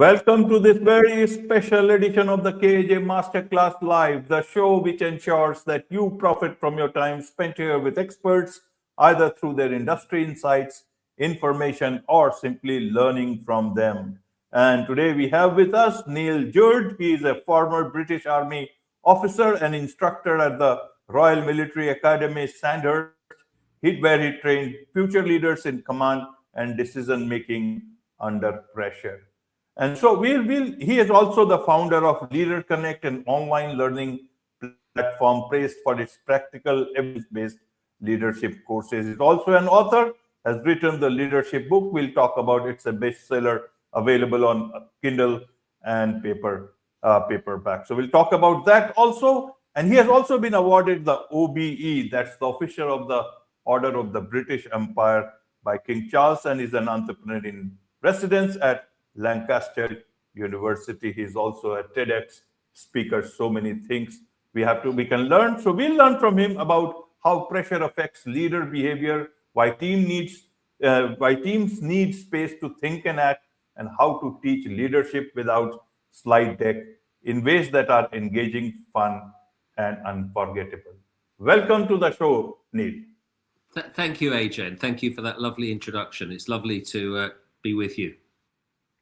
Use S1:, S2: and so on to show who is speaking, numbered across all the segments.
S1: Welcome to this very special edition of the KAJ Masterclass Live, the show which ensures that you profit from your time spent here with experts, either through their industry insights, information, or simply learning from them. And today we have with us Neil Jurd. He is a former British Army officer and instructor at the Royal Military Academy, Sandhurst, where he trained future leaders in command and decision making under pressure. And so he is also the founder of Leader Connect, an online learning platform praised for its practical, evidence-based leadership courses. He's also an author, has written the leadership book. We'll talk about it's a bestseller available on Kindle and paperback. So we'll talk about that also. And he has also been awarded the OBE, that's the official of the Order of the British Empire by King Charles, and is an entrepreneur in residence at Lancaster University. He's also a TEDx speaker. So many things we can learn. So we'll learn from him about how pressure affects leader behavior, why teams need space to think and act, and how to teach leadership without slide deck in ways that are engaging, fun, and unforgettable. Welcome to the show, Neil.
S2: Thank you, AJ, and thank you for that lovely introduction. It's lovely to be with you.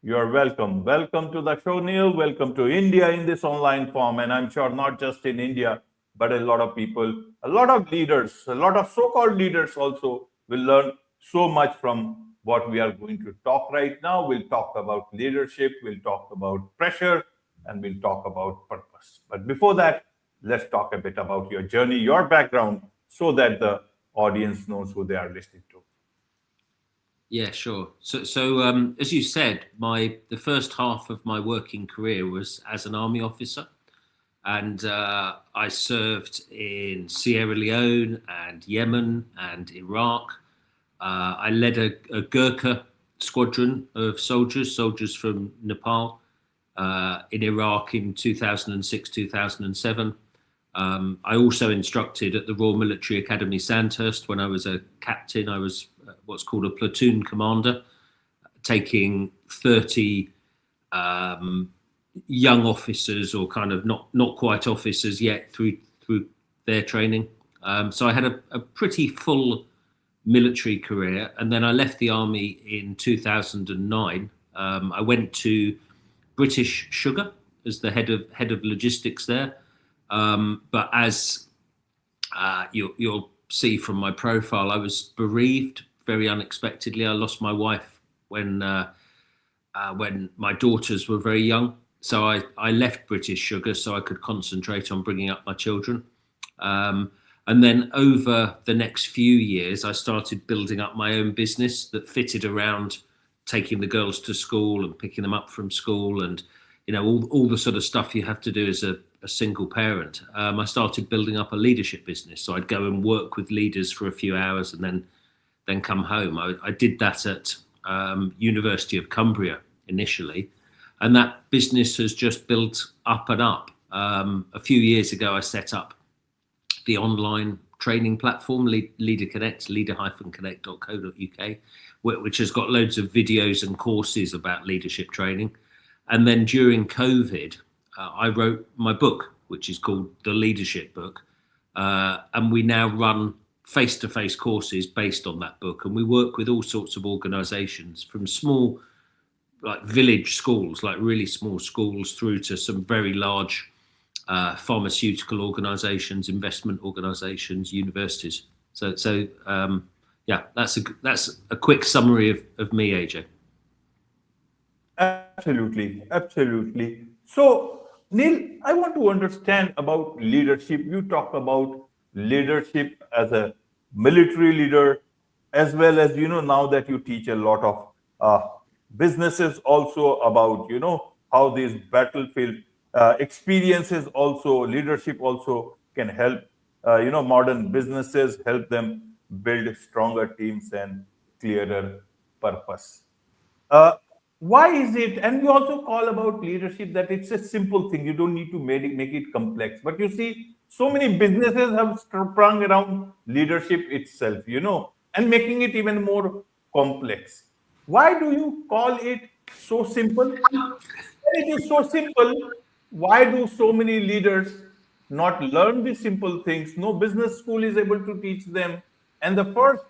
S1: You're welcome. Welcome to the show, Neil. Welcome to India in this online form. And I'm sure not just in India, but a lot of people, a lot of leaders, a lot of so-called leaders also will learn so much from what we are going to talk right now. We'll talk about leadership, we'll talk about pressure, and we'll talk about purpose. But before that, let's talk a bit about your journey, your background, so that the audience knows who they are listening to.
S2: Yeah, sure. So as you said, the first half of my working career was as an army officer, and I served in Sierra Leone and Yemen and Iraq. I led a Gurkha squadron of soldiers from Nepal in Iraq in 2006, 2007. I also instructed at the Royal Military Academy, Sandhurst. When I was a captain, I was what's called a platoon commander, taking 30 young officers, or kind of not quite officers yet, through their training. So I had a pretty full military career, and then I left the army in 2009. I went to British Sugar as the head of logistics there. But as you'll see from my profile, I was bereaved very unexpectedly. I lost my wife when my daughters were very young. So I left British Sugar so I could concentrate on bringing up my children. And then over the next few years, I started building up my own business that fitted around taking the girls to school and picking them up from school, and all the sort of stuff you have to do as a single parent. I started building up a leadership business. So I'd go and work with leaders for a few hours and then come home. I did that at University of Cumbria initially, and that business has just built up and up. A few years ago, I set up the online training platform, Leader Connect, leader-connect.co.uk, which has got loads of videos and courses about leadership training. And then during COVID, I wrote my book, which is called The Leadership Book. And we now run face-to-face courses based on that book. And we work with all sorts of organizations, from small, like village schools, like really small schools, through to some very large pharmaceutical organizations, investment organizations, universities. So yeah, that's a quick summary of me, AJ.
S1: Absolutely. So, Neil, I want to understand about leadership. You talk about leadership as a military leader, as well as, now that you teach a lot of businesses also about, how these battlefield experiences also, leadership also can help, modern businesses, help them build stronger teams and clearer purpose. Why is it, and we also call about leadership that it's a simple thing, you don't need to make it complex, but you see so many businesses have sprung around leadership itself, and making it even more complex. Why do you call it So simple. When it is so simple, why do so many leaders not learn these simple things? No business school is able to teach them. And the first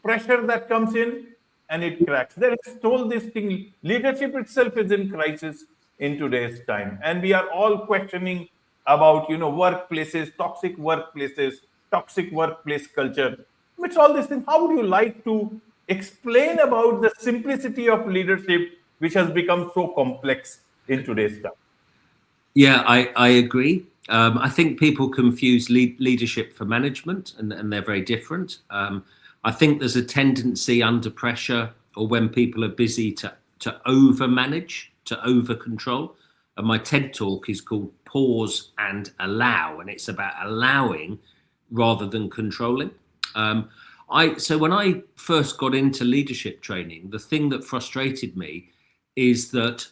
S1: pressure that comes in and it cracks. There is told this thing, leadership itself is in crisis in today's time. And we are all questioning about, workplaces, toxic workplace culture. It's all these things. How would you like to explain about the simplicity of leadership, which has become so complex in today's time?
S2: Yeah, I agree. I think people confuse leadership for management, and they're very different. I think there's a tendency under pressure or when people are busy to over manage, to over control. And my TED talk is called Pause and Allow, and it's about allowing rather than controlling. So when I first got into leadership training, the thing that frustrated me is that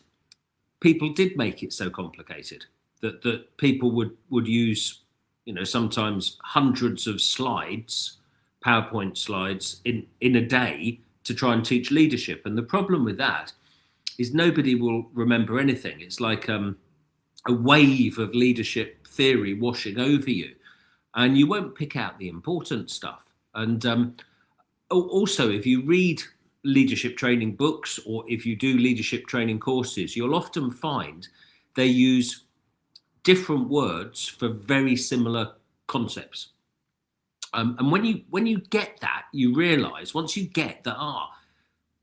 S2: people did make it so complicated that people would use, sometimes hundreds of slides, PowerPoint slides in a day to try and teach leadership. And the problem with that is nobody will remember anything. It's like a wave of leadership theory washing over you, and you won't pick out the important stuff. And also, if you read leadership training books or if you do leadership training courses, you'll often find they use different words for very similar concepts. And when you get that, you realize once you get that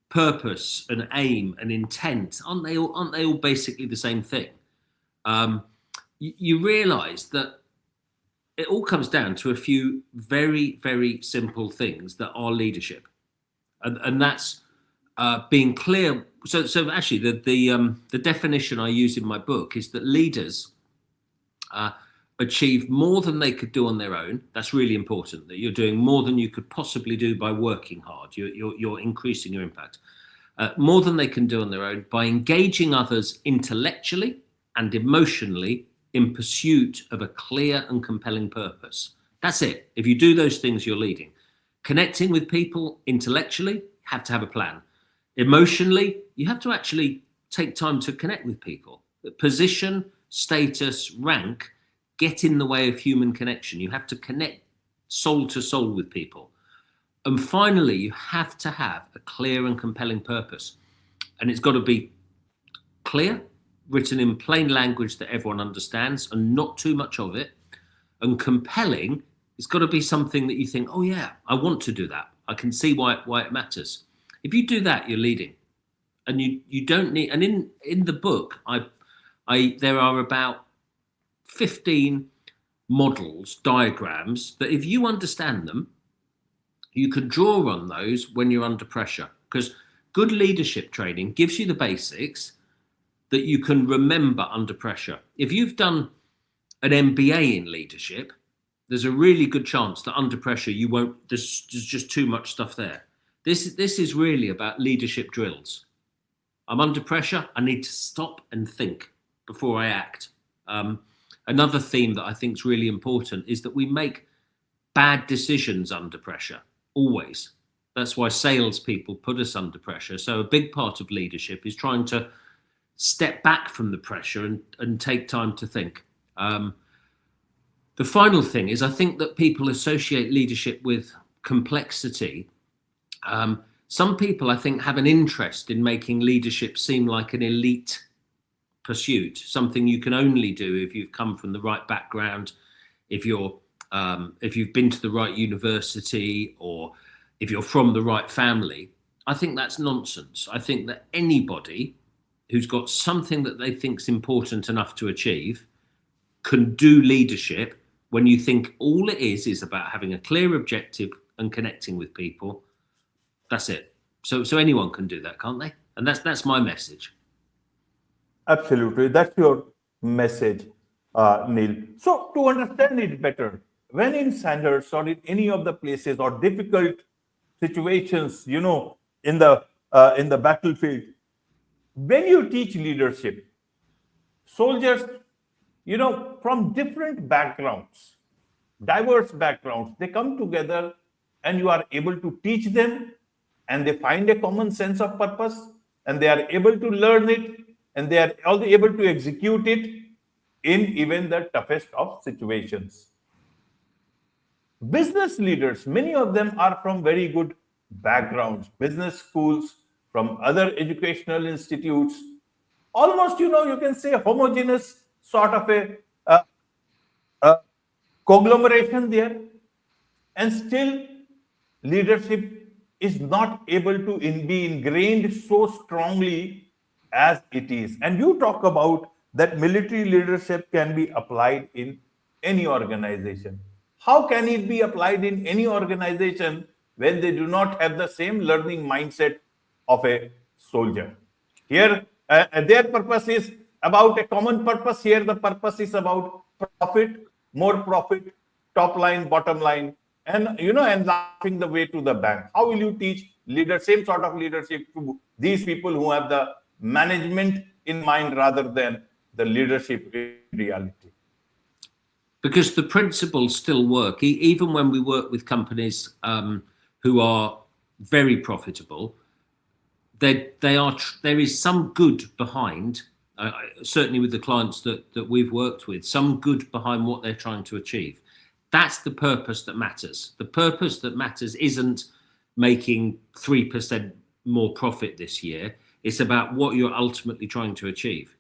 S2: purpose and aim and intent, aren't they all basically the same thing? You realize that it all comes down to a few very, very simple things that are leadership. And that's being clear. So actually, the definition I use in my book is that leaders achieve more than they could do on their own. That's really important. That you're doing more than you could possibly do by working hard. You're increasing your impact. More than they can do on their own by engaging others intellectually and emotionally in pursuit of a clear and compelling purpose. That's it. If you do those things, you're leading. Connecting with people intellectually, you have to have a plan. Emotionally, you have to actually take time to connect with people. Position, status, rank get in the way of human connection. You have to connect soul to soul with people. And finally, you have to have a clear and compelling purpose. And it's got to be clear, written in plain language that everyone understands and not too much of it. And compelling, it's got to be something that you think, oh yeah, I want to do that. I can see why it matters. If you do that, you're leading. And you don't need, and in the book, there are about 15 models, diagrams, that if you understand them, you can draw on those when you're under pressure. Because good leadership training gives you the basics that you can remember under pressure. If you've done an MBA in leadership, there's a really good chance that under pressure you won't, there's just too much stuff there. This is really about leadership drills. I'm under pressure, I need to stop and think before I act. Another theme that I think is really important is that we make bad decisions under pressure, always. That's why salespeople put us under pressure. So a big part of leadership is trying to step back from the pressure and take time to think. The final thing is I think that people associate leadership with complexity. Some people, I think, have an interest in making leadership seem like an elite pursuit, something you can only do if you've come from the right background, if you've been to the right university, or if you're from the right family. I think that's nonsense. I think that anybody who's got something that they think is important enough to achieve can do leadership when you think all it is about having a clear objective and connecting with people. That's it. So anyone can do that, can't they? And that's my message.
S1: Absolutely. That's your message, Neil. So to understand it better, when in Sanders or in any of the places or difficult situations, in the battlefield, when you teach leadership, soldiers, from different backgrounds, diverse backgrounds, they come together and you are able to teach them and they find a common sense of purpose. and they are able to learn it, and they are also able to execute it in even the toughest of situations. Business leaders, many of them are from very good backgrounds, business schools, from other educational institutes, almost, you can say homogeneous sort of uh, a conglomeration there, and still leadership is not able to be ingrained so strongly as it is. And you talk about that military leadership can be applied in any organization. How can it be applied in any organization when they do not have the same learning mindset of a soldier? Here, their purpose is about a common purpose. Here, the purpose is about profit, more profit, top line, bottom line, and and laughing the way to the bank. How will you teach same sort of leadership to these people who have the management in mind rather than the leadership in reality?
S2: Because the principles still work, even when we work with companies who are very profitable. There is some good behind, certainly with the clients that we've worked with, some good behind what they're trying to achieve. That's the purpose that matters. The purpose that matters isn't making 3% more profit this year. It's about what you're ultimately trying to achieve.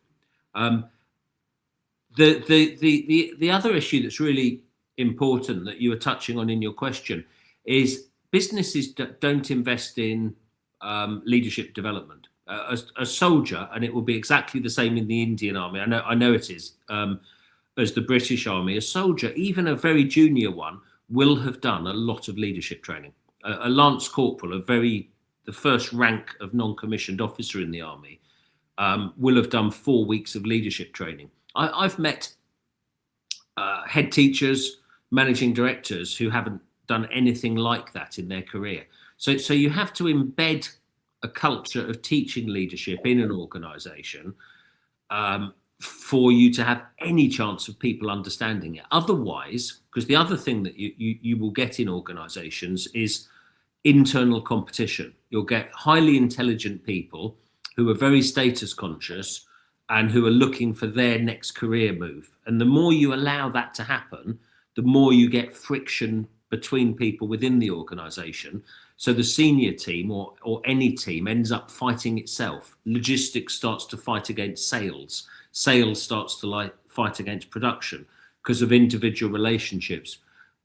S2: The other issue that's really important that you were touching on in your question is businesses don't invest in leadership development. A soldier, and it will be exactly the same in the Indian Army. I know it is, as the British Army. A soldier, even a very junior one, will have done a lot of leadership training. A lance corporal, the first rank of non-commissioned officer in the army, will have done 4 weeks of leadership training. I've met head teachers, managing directors who haven't done anything like that in their career. So you have to embed a culture of teaching leadership in an organization for you to have any chance of people understanding it. Otherwise, because the other thing that you will get in organizations is internal competition. You'll get highly intelligent people who are very status conscious and who are looking for their next career move. And the more you allow that to happen, the more you get friction between people within the organization. So the senior team or any team ends up fighting itself. Logistics starts to fight against sales. Sales starts to fight against production because of individual relationships.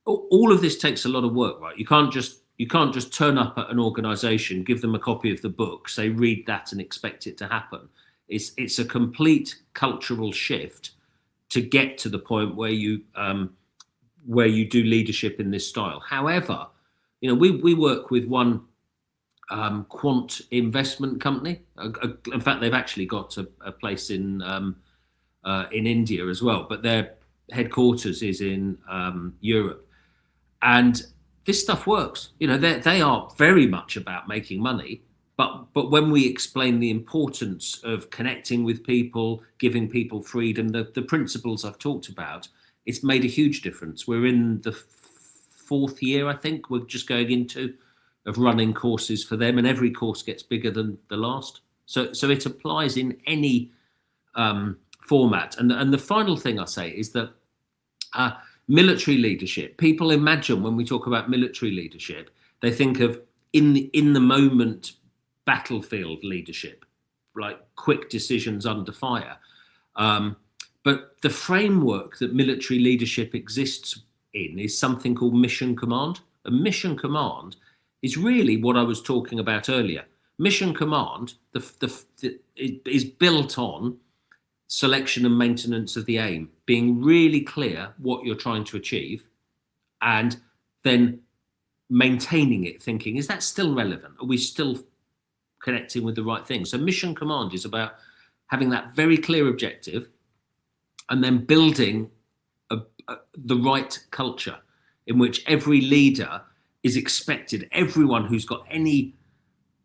S2: All of this takes a lot of work, right? You can't just turn up at an organization, give them a copy of the book, say read that and expect it to happen. It's a complete cultural shift to get to the point where you do leadership in this style. However, we work with one quant investment company. In fact, they've actually got a place in India as well, but their headquarters is in Europe. And this stuff works. They are very much about making money, but when we explain the importance of connecting with people, giving people freedom, the principles I've talked about, it's made a huge difference. We're in the 4th year, I think, we're just going into, of running courses for them, and every course gets bigger than the last. So it applies in any format. And the final thing I say is that military leadership, people imagine when we talk about military leadership, they think of in the moment battlefield leadership, like quick decisions under fire. But the framework that military leadership exists in is something called mission command. And mission command is really what I was talking about earlier. Mission command is built on selection and maintenance of the aim, being really clear what you're trying to achieve, and then maintaining it, thinking, is that still relevant? Are we still connecting with the right thing? So mission command is about having that very clear objective and then building the right culture in which every leader is expected, everyone who's got any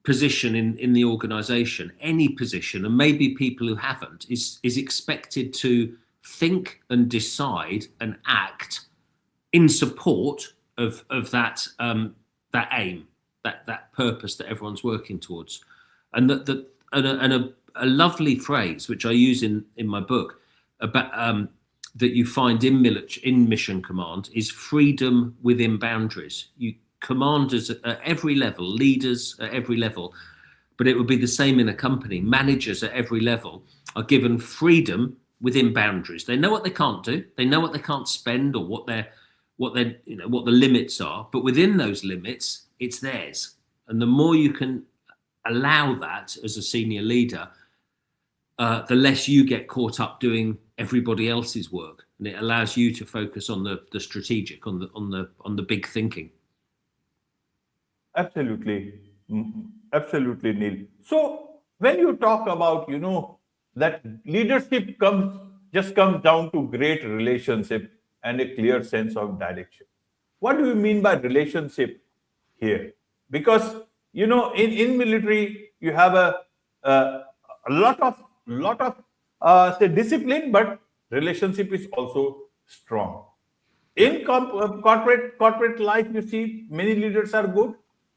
S2: position in the organization, any position, and maybe people who haven't, is expected to think and decide and act in support of that aim, that purpose that everyone's working towards. And a lovely phrase which I use in my book about that you find in mission command is freedom within boundaries. You commanders at every level, leaders at every level, but it would be the same in a company. Managers at every level are given freedom within boundaries. They know what they can't do. They know what they can't spend or what the limits are. But within those limits, it's theirs. And the more you can allow that as a senior leader, the less you get caught up doing everybody else's work, and it allows you to focus on the strategic, on the big thinking.
S1: Absolutely. Absolutely, Neil. So when you talk about, that leadership comes down to great relationship and a clear sense of direction. What do you mean by relationship here? Because, in military, you have a lot of say discipline, but relationship is also strong. In corporate life, you see many leaders are good,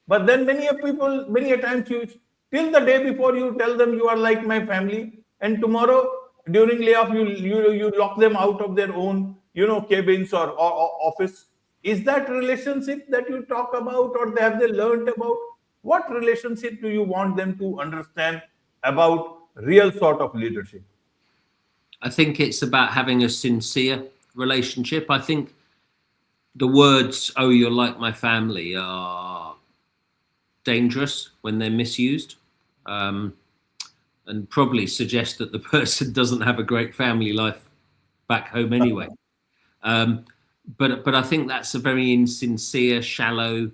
S1: but then many a times you till the day before you tell them you are like my family, and tomorrow during layoff you lock them out of their own cabins or office. Is that relationship that you talk about, or have they learned about? What relationship do you want them to understand about real sort of leadership?
S2: I think it's about having a sincere relationship. I think the words, "Oh, you're like my family," are dangerous when they're misused, and probably suggest that the person doesn't have a great family life back home anyway. But I think that's a very insincere, shallow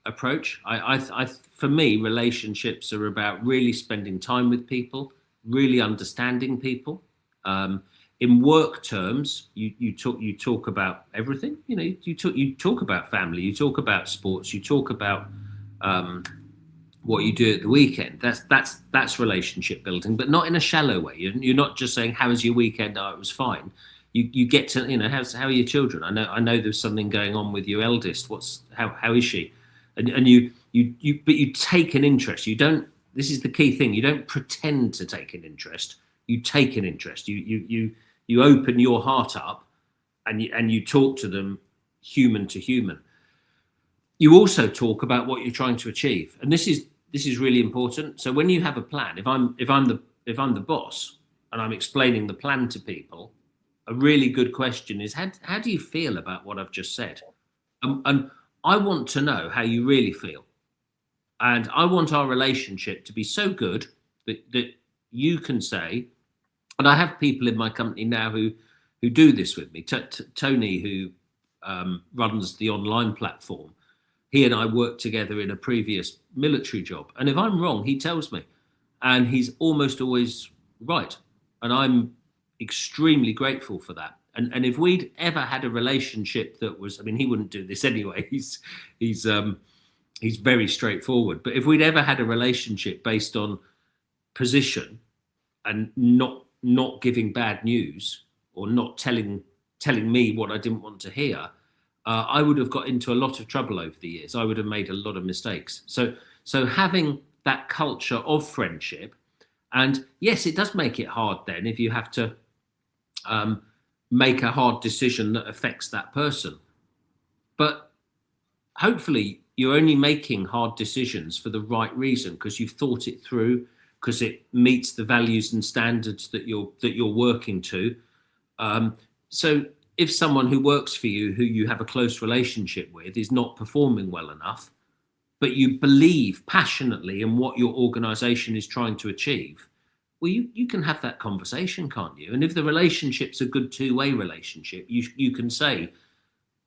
S2: approach. For me, relationships are about really spending time with people, really understanding people. In work terms, you talk about everything. You talk about family, you talk about sports, you talk about what you do at the weekend. That's relationship building, but not in a shallow way. You're not just saying, "How was your weekend?" "Oh, it was fine." You get to how are your children? I know there's something going on with your eldest. How is she? And you take an interest. You don't. This is the key thing. You don't pretend to take an interest. You take an interest. You open your heart up, and you talk to them human to human. You also talk about what you're trying to achieve, and this is really important. So when you have a plan, if I'm the boss and I'm explaining the plan to people, a really good question is, how do you feel about what I've just said? And I want to know how you really feel, and I want our relationship to be so good that you can say. And I have people in my company now who do this with me. Tony, who runs the online platform, he and I worked together in a previous military job. And if I'm wrong, he tells me. And he's almost always right. And I'm extremely grateful for that. And if we'd ever had a relationship that was, he wouldn't do this anyway. He's very straightforward. But if we'd ever had a relationship based on position and not giving bad news, or not telling me what I didn't want to hear, I would have got into a lot of trouble over the years. I would have made a lot of mistakes. So having that culture of friendship, and yes, it does make it hard then if you have to make a hard decision that affects that person. But hopefully you're only making hard decisions for the right reason, because you've thought it through, because it meets the values and standards that you're working to. So if someone who works for you, who you have a close relationship with, is not performing well enough, but you believe passionately in what your organization is trying to achieve, well, you can have that conversation, can't you? And if the relationship's a good two-way relationship, you can say,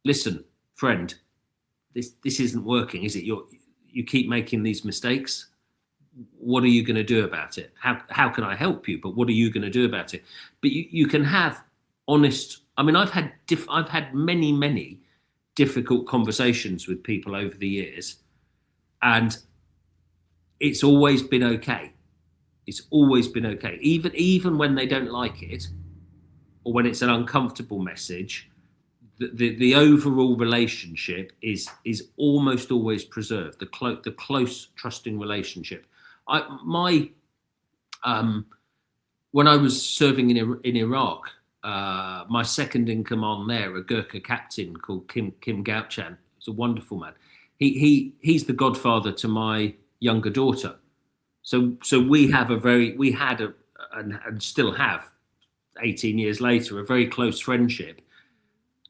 S2: "Listen, friend, this isn't working, is it? You keep making these mistakes. What are you going to do about it? How can I help you? But what are you going to do about it?" But you can have honest. I've had many difficult conversations with people over the years, and it's always been okay. It's always been okay, even when they don't like it, or when it's an uncomfortable message. The overall relationship is almost always preserved. The close, trusting relationship. When I was serving in Iraq, my second in command there, a Gurkha captain called Kim Gauchan, he's a wonderful man. He's the godfather to my younger daughter. So we had and still have, 18 years later, a very close friendship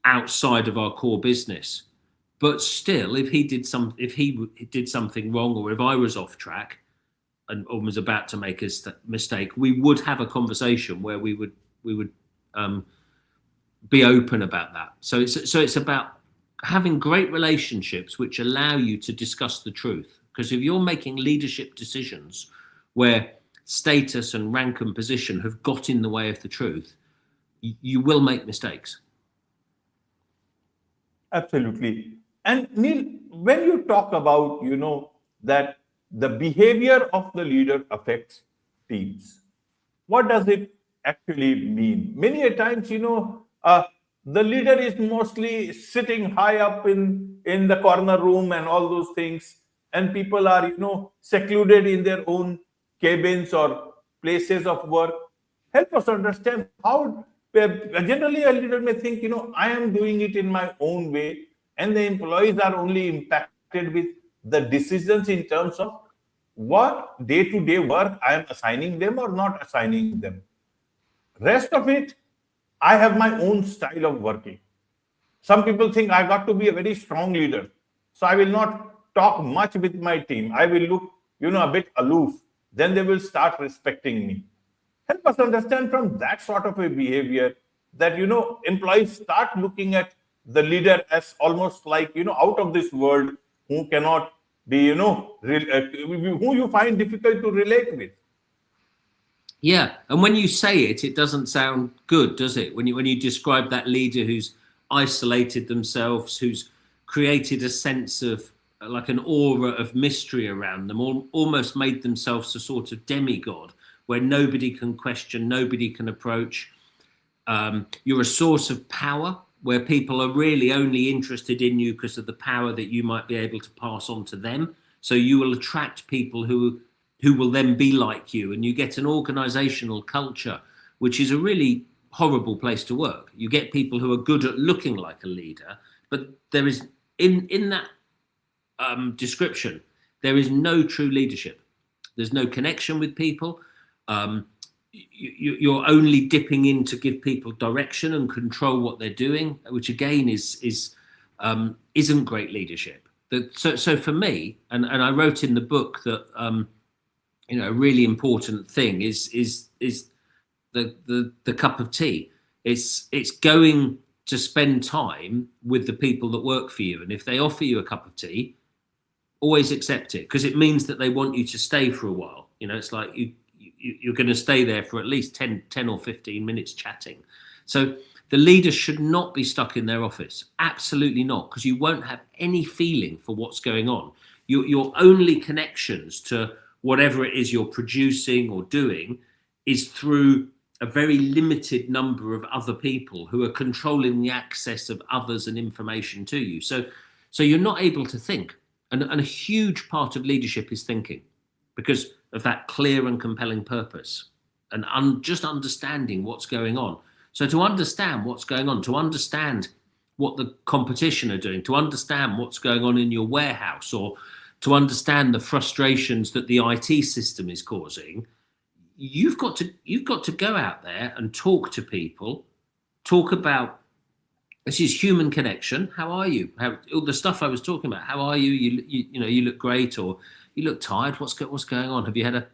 S2: outside of our core business. But still, if he did something wrong, or if I was off track and was about to make a mistake, we would have a conversation where we would be open about that. So it's about having great relationships which allow you to discuss the truth. Because if you're making leadership decisions where status and rank and position have got in the way of the truth, you will make mistakes.
S1: Absolutely. And Neil, when you talk about, that the behavior of the leader affects teams, what does it actually mean? Many a times, the leader is mostly sitting high up in the corner room and all those things, and people are, secluded in their own cabins or places of work. Help us understand how generally a leader may think, I am doing it in my own way, and the employees are only impacted with the decisions in terms of what day-to-day work I am assigning them or not assigning them. Rest of it, I have my own style of working. Some people think I got to be a very strong leader, so I will not talk much with my team. I will look, a bit aloof. Then they will start respecting me. Help us understand from that sort of a behavior that, employees start looking at the leader as almost like, out of this world, who cannot be, who you find difficult to relate with.
S2: Yeah, and when you say it, it doesn't sound good, does it? When you describe that leader who's isolated themselves, who's created a sense of like an aura of mystery around them, almost made themselves a sort of demigod where nobody can question, nobody can approach. You're a source of power where people are really only interested in you because of the power that you might be able to pass on to them. So you will attract people who will then be like you, and you get an organizational culture, which is a really horrible place to work. You get people who are good at looking like a leader, but there is in that description, there is no true leadership. There's no connection with people. You're only dipping in to give people direction and control what they're doing, which again isn't great leadership. So for me, and I wrote in the book that a really important thing is the cup of tea. It's going to spend time with the people that work for you, and if they offer you a cup of tea, always accept it, because it means that they want you to stay for a while. It's like you're going to stay there for at least 10 or 15 minutes chatting. So the leaders should not be stuck in their office. Absolutely not, because you won't have any feeling for what's going on. Your only connections to whatever it is you're producing or doing is through a very limited number of other people who are controlling the access of others and information to you. So you're not able to think. And a huge part of leadership is thinking, because of that clear and compelling purpose and just understanding what's going on. So to understand what's going on, to understand what the competition are doing, to understand what's going on in your warehouse, or to understand the frustrations that the IT system is causing, you've got to go out there and talk to people, talk about, this is human connection. How are you? All the stuff I was talking about. How are you? You look great, or you look tired. What's going on? Have you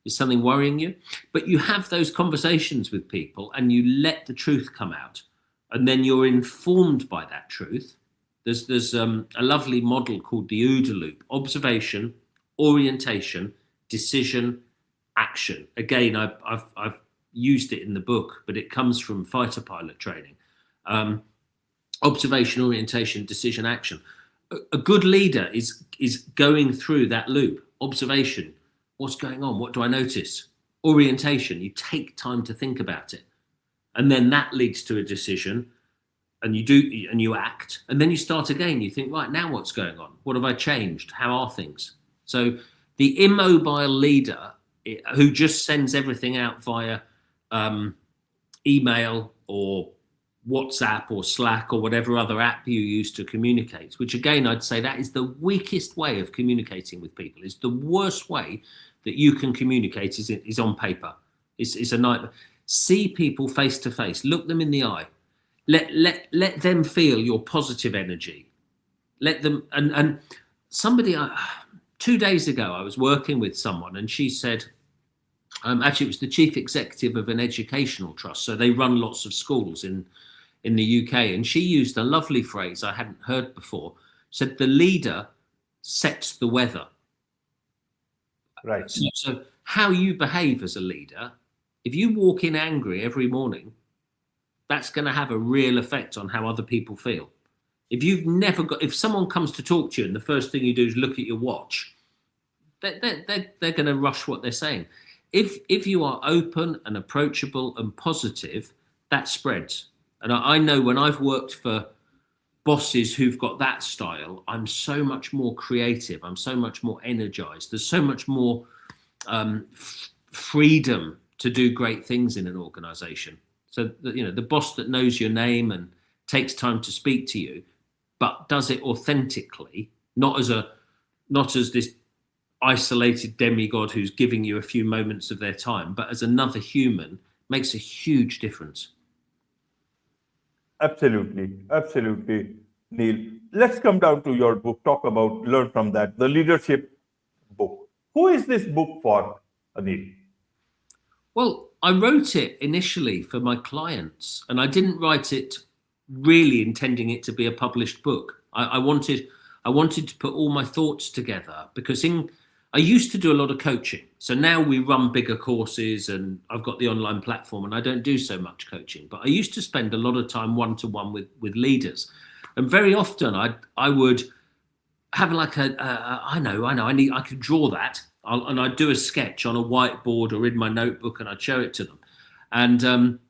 S2: is something worrying you? But you have those conversations with people, and you let the truth come out, and then you're informed by that truth. There's a lovely model called the OODA loop: observation, orientation, decision, action. Again, I've used it in the book, but it comes from fighter pilot training. Observation, orientation, decision, action. A good leader is going through that loop. Observation, what's going on? What do I notice? Orientation, you take time to think about it. And then that leads to a decision, and you act, and then you start again. You think, right, now what's going on? What have I changed? How are things? So The immobile leader who just sends everything out via email or WhatsApp or Slack or whatever other app you use to communicate, which again, I'd say that is the weakest way of communicating with people. It's the worst way that you can communicate is on paper. It's a nightmare. See people face to face, look them in the eye, let them feel your positive energy. Let them, and somebody, 2 days ago, I was working with someone and she said, actually it was the chief executive of an educational trust. So they run lots of schools in the UK. And she used a lovely phrase I hadn't heard before, said the leader sets the weather.
S1: Right.
S2: So how you behave as a leader, if you walk in angry every morning, that's going to have a real effect on how other people feel. If someone comes to talk to you and the first thing you do is look at your watch, they're going to rush what they're saying. If you are open and approachable and positive, that spreads. And I know when I've worked for bosses who've got that style, I'm so much more creative. I'm so much more energized. There's so much more freedom to do great things in an organization. So, the boss that knows your name and takes time to speak to you, but does it authentically, not as this isolated demigod who's giving you a few moments of their time, but as another human, makes a huge difference.
S1: Absolutely, Neil. Let's come down to your book. Talk about, learn from that, the leadership book. Who is this book for, Neil?
S2: Well, I wrote it initially for my clients, and I didn't write it really intending it to be a published book. I wanted to put all my thoughts together because I used to do a lot of coaching. So now we run bigger courses and I've got the online platform and I don't do so much coaching. But I used to spend a lot of time one-to-one with leaders. And very often I would have like I could draw that. And I'd do a sketch on a whiteboard or in my notebook and I'd show it to them. And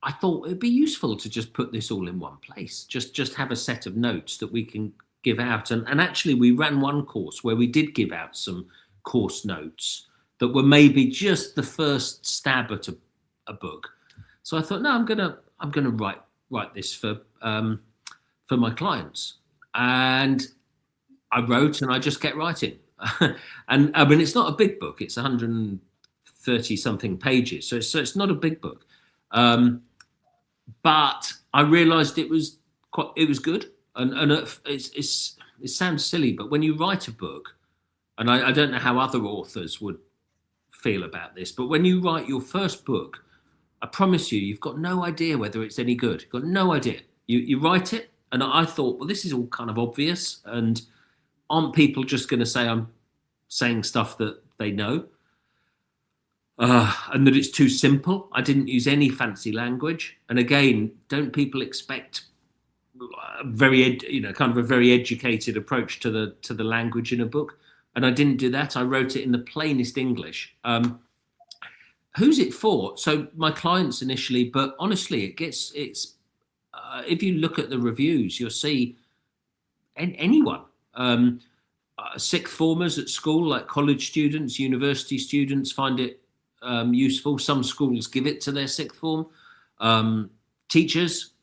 S2: I thought it'd be useful to just put this all in one place. Just have a set of notes that we can give out. And actually we ran one course where we did give out some course notes that were maybe just the first stab at a book. So I thought, no, I'm gonna write this for my clients. And I wrote and I just kept writing. And I mean, it's not a big book. It's 130 something pages. So it's not a big book. But I realized it was good. And it sounds silly, but when you write a book, and I don't know how other authors would feel about this, but when you write your first book, I promise you've got no idea whether it's any good. You've got no idea. You write it, and I thought, well, this is all kind of obvious, and aren't people just going to say I'm saying stuff that they know? And that it's too simple. I didn't use any fancy language. And again, don't people expect a very educated approach to the language in a book? And I didn't do that. I wrote it in the plainest English. Who's it for? So my clients initially, but honestly, it's if you look at the reviews, you'll see anyone. Sixth formers at school, like college students, university students, find it useful. Some schools give it to their sixth form. Teachers,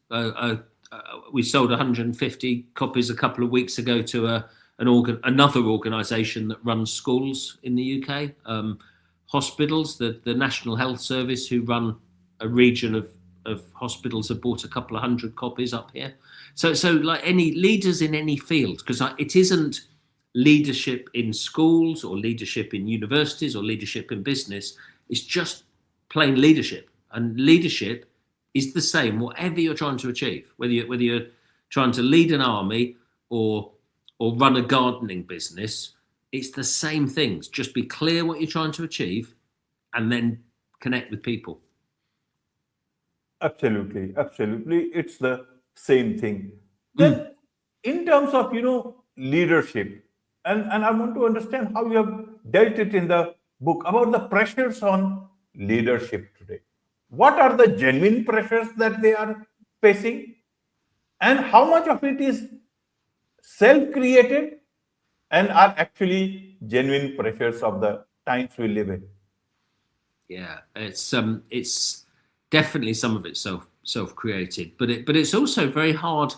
S2: we sold 150 copies a couple of weeks ago to another organisation that runs schools in the UK. Hospitals, the National Health Service, who run a region of hospitals, have bought a couple of hundred copies up here. So like any leaders in any field, because it isn't leadership in schools or leadership in universities or leadership in business. It's just plain leadership, and leadership is the same whatever you're trying to achieve, whether you're trying to lead an army or run a gardening business. It's the same things. Just be clear what you're trying to achieve and then connect with people.
S1: Absolutely. It's the same thing. Then in terms of, leadership, and I want to understand how you have dealt it in the book about the pressures on leadership today. What are the genuine pressures that they are facing? And how much of it is self-created and are actually genuine pressures of the times we live in.
S2: Yeah, it's definitely some of it self created, but it's also very hard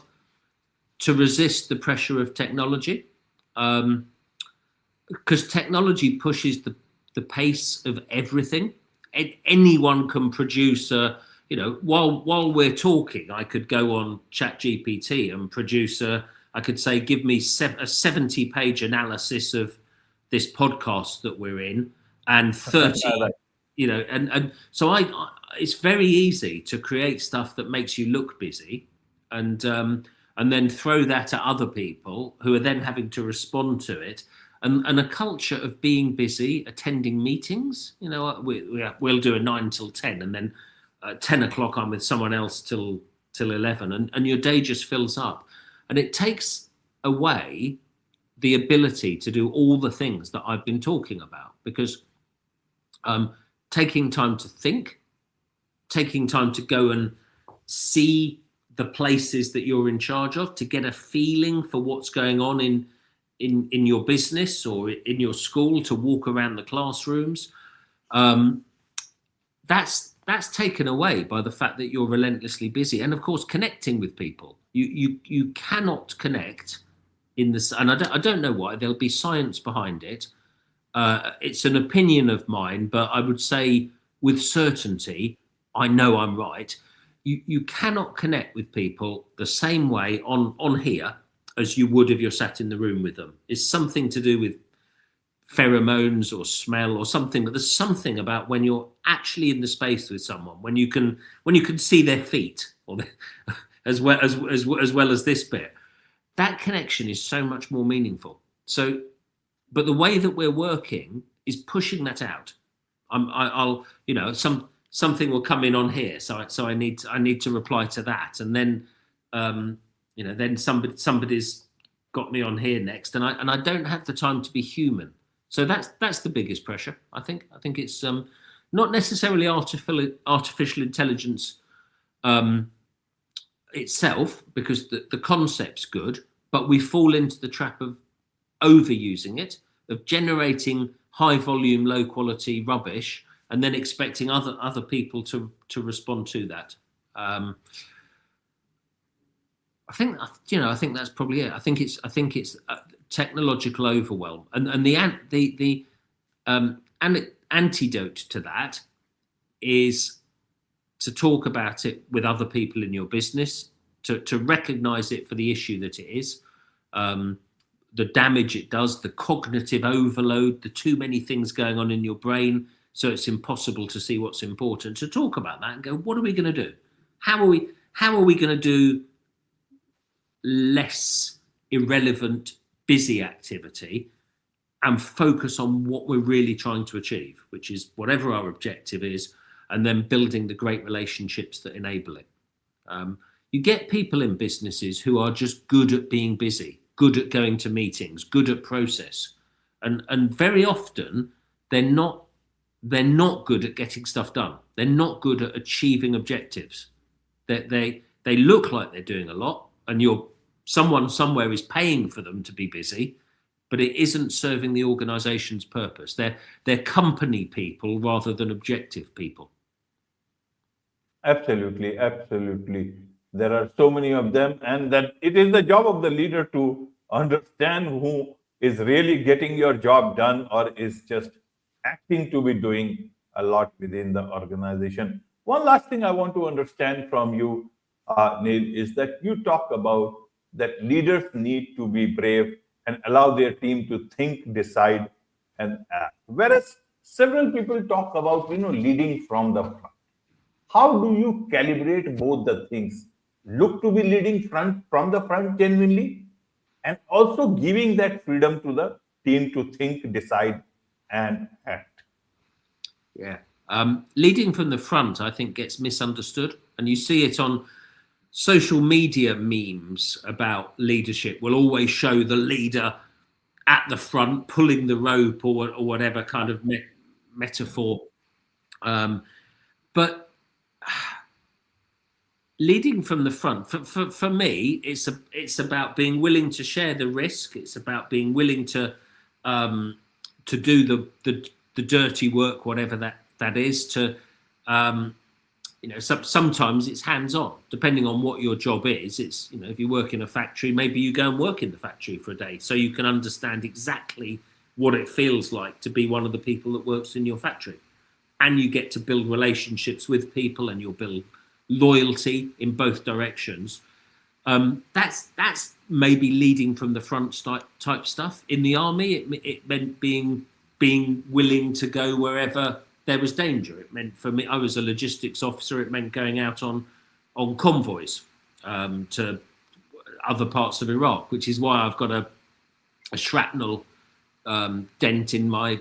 S2: to resist the pressure of technology, because technology pushes the pace of everything. Anyone can produce a, while we're talking, I could go on ChatGPT and produce I could say, give me a 70-page analysis of this podcast that we're in, and 30,
S1: Right.
S2: and so it's very easy to create stuff that makes you look busy, and then throw that at other people who are then having to respond to it. And a culture of being busy, attending meetings. We'll do a 9 till 10, and then 10 o'clock I'm with someone else till 11, and your day just fills up, and it takes away the ability to do all the things that I've been talking about, because taking time to think, taking time to go and see the places that you're in charge of, to get a feeling for what's going on in your business or in your school, to walk around the classrooms, that's taken away by the fact that you're relentlessly busy. And of course, connecting with people, you cannot connect in this, and I don't know why. There'll be science behind it. It's an opinion of mine, but I would say with certainty, I know I'm right. You cannot connect with people the same way on here as you would if you're sat in the room with them. It's something to do with pheromones or smell or something. But there's something about when you're actually in the space with someone, when you can see their feet, or as well as this bit. That connection is so much more meaningful. So, but the way that we're working is pushing that out. I'll something will come in on here, so I need to reply to that, and then then somebody's got me on here next, and I don't have the time to be human. So that's the biggest pressure. I think it's not necessarily artificial intelligence itself, because the concept's good, but we fall into the trap of overusing it, of generating high volume, low quality rubbish, and then expecting other people to respond to that. I think that's probably it. I think it's technological overwhelm, and the antidote to that is to talk about it with other people in your business, to recognize it for the issue that it is, the damage it does, the cognitive overload, the too many things going on in your brain, so it's impossible to see what's important. To talk about that and go, what are we going to do? How are we going to do less irrelevant, busy activity and focus on what we're really trying to achieve, which is whatever our objective is, and then building the great relationships that enable it. You get people in businesses who are just good at being busy, good at going to meetings, good at process, and very often they're not good at getting stuff done. They're not good at achieving objectives. They look like they're doing a lot, and someone somewhere is paying for them to be busy, but it isn't serving the organization's purpose. They're company people rather than objective people.
S1: Absolutely, absolutely. There are so many of them, and that it is the job of the leader to understand who is really getting your job done or is just acting to be doing a lot within the organization. One last thing I want to understand from you, Neil, is that you talk about that leaders need to be brave and allow their team to think, decide, and act. Whereas several people talk about leading from the front. How do you calibrate both the things? Look to be leading from the front genuinely, and also giving that freedom to the team to think, decide, and act.
S2: Yeah. Leading from the front, I think, gets misunderstood. And you see it on social media memes about leadership. Will always show the leader at the front, pulling the rope or whatever kind of metaphor. But leading from the front, for me, it's about being willing to share the risk. It's about being willing to do the dirty work, whatever that is. To sometimes it's hands-on, depending on what your job is. It's, if you work in a factory, maybe you go and work in the factory for a day so you can understand exactly what it feels like to be one of the people that works in your factory. And you get to build relationships with people, and you'll build loyalty in both directions. That's maybe leading from the front type stuff. In the army, it meant being willing to go wherever there was danger. It meant, for me, I was a logistics officer. It meant going out on convoys to other parts of Iraq, which is why I've got a shrapnel dent in my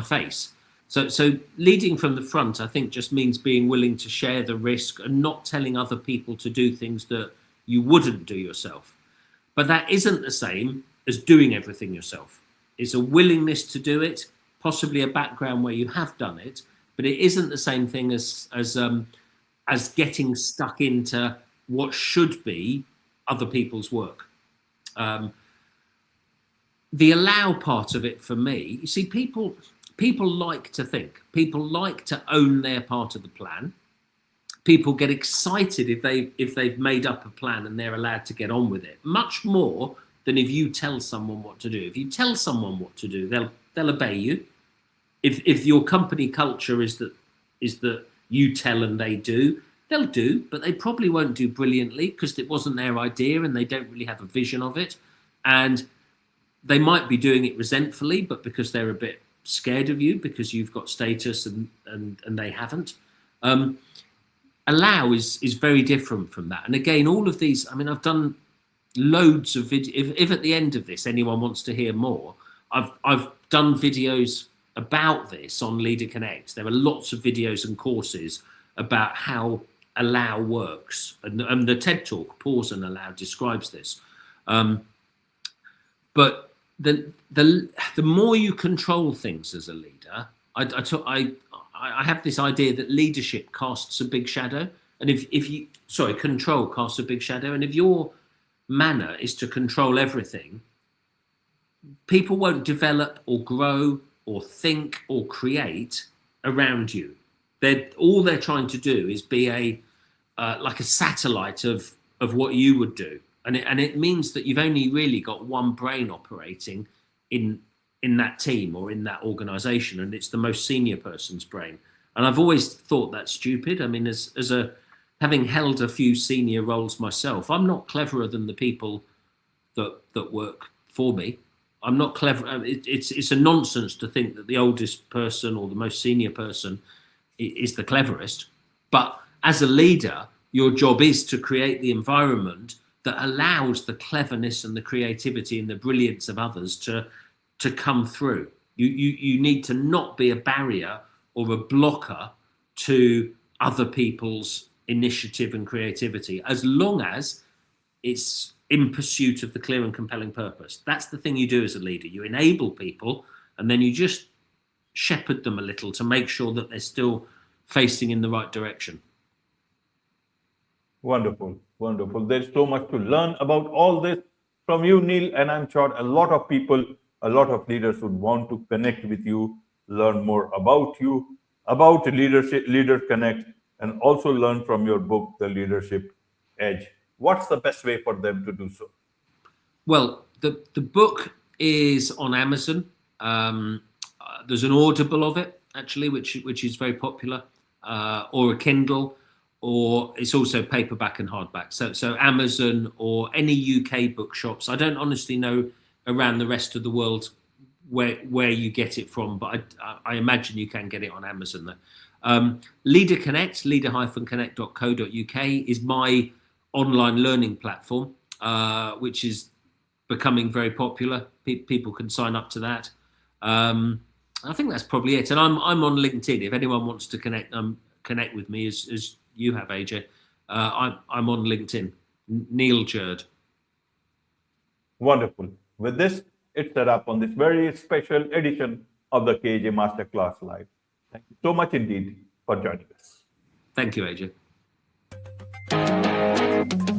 S2: face. So leading from the front, I think, just means being willing to share the risk and not telling other people to do things that you wouldn't do yourself. But that isn't the same as doing everything yourself. It's a willingness to do it, possibly a background where you have done it, but it isn't the same thing as getting stuck into what should be other people's work. The allow part of it for me, you see, people like to think. People like to own their part of the plan. People get excited if they've made up a plan and they're allowed to get on with it, much more than if you tell someone what to do. If you tell someone what to do, they'll obey you. If your company culture is that you tell and they do, they'll do, but they probably won't do brilliantly because it wasn't their idea and they don't really have a vision of it. And they might be doing it resentfully, but because they're a bit scared of you because you've got status and they haven't. Allow is very different from that. And again, all of these, I mean, I've done loads of videos. If at the end of this anyone wants to hear more, I've done videos about this on Leader Connect. There are lots of videos and courses about how allow works, and the TED Talk Pause and Allow describes this. But the more you control things as a leader, I have this idea that leadership casts a big shadow, and control casts a big shadow, and if your manner is to control everything, people won't develop or grow or think or create around you. All they're trying to do is be like a satellite of what you would do. And it means that you've only really got one brain operating in that team or in that organization, and it's the most senior person's brain. And I've always thought that's stupid. I mean, having held a few senior roles myself, I'm not cleverer than the people that work for me. I'm not clever. It's a nonsense to think that the oldest person or the most senior person is the cleverest. But as a leader, your job is to create the environment that allows the cleverness and the creativity and the brilliance of others to come through. You need to not be a barrier or a blocker to other people's initiative and creativity, as long as it's in pursuit of the clear and compelling purpose. That's the thing you do as a leader. You enable people, and then you just shepherd them a little to make sure that they're still facing in the right direction.
S1: Wonderful, wonderful. There's so much to learn about all this from you, Neil, and I'm sure a lot of people, a lot of leaders would want to connect with you, learn more about you, about leadership, Leader Connect, and also learn from your book, The Leadership Edge. What's the best way for them to do so?
S2: Well, the book is on Amazon. There's an Audible of it, actually, which is very popular, or a Kindle, or it's also paperback and hardback. So Amazon or any UK bookshops. I don't honestly know around the rest of the world where you get it from, but I imagine you can get it on Amazon though. Leader Connect, leader-connect.co.uk is my online learning platform, which is becoming very popular. People can sign up to that. I think that's probably it. And I'm on LinkedIn. If anyone wants to connect with me, as you have, AJ, I'm on LinkedIn. Neil Jurd.
S1: Wonderful. With this, it's a wrap on this very special edition of the KAJ Masterclass Live. Thank you so much indeed for joining us.
S2: Thank you, AJ.
S1: Bye.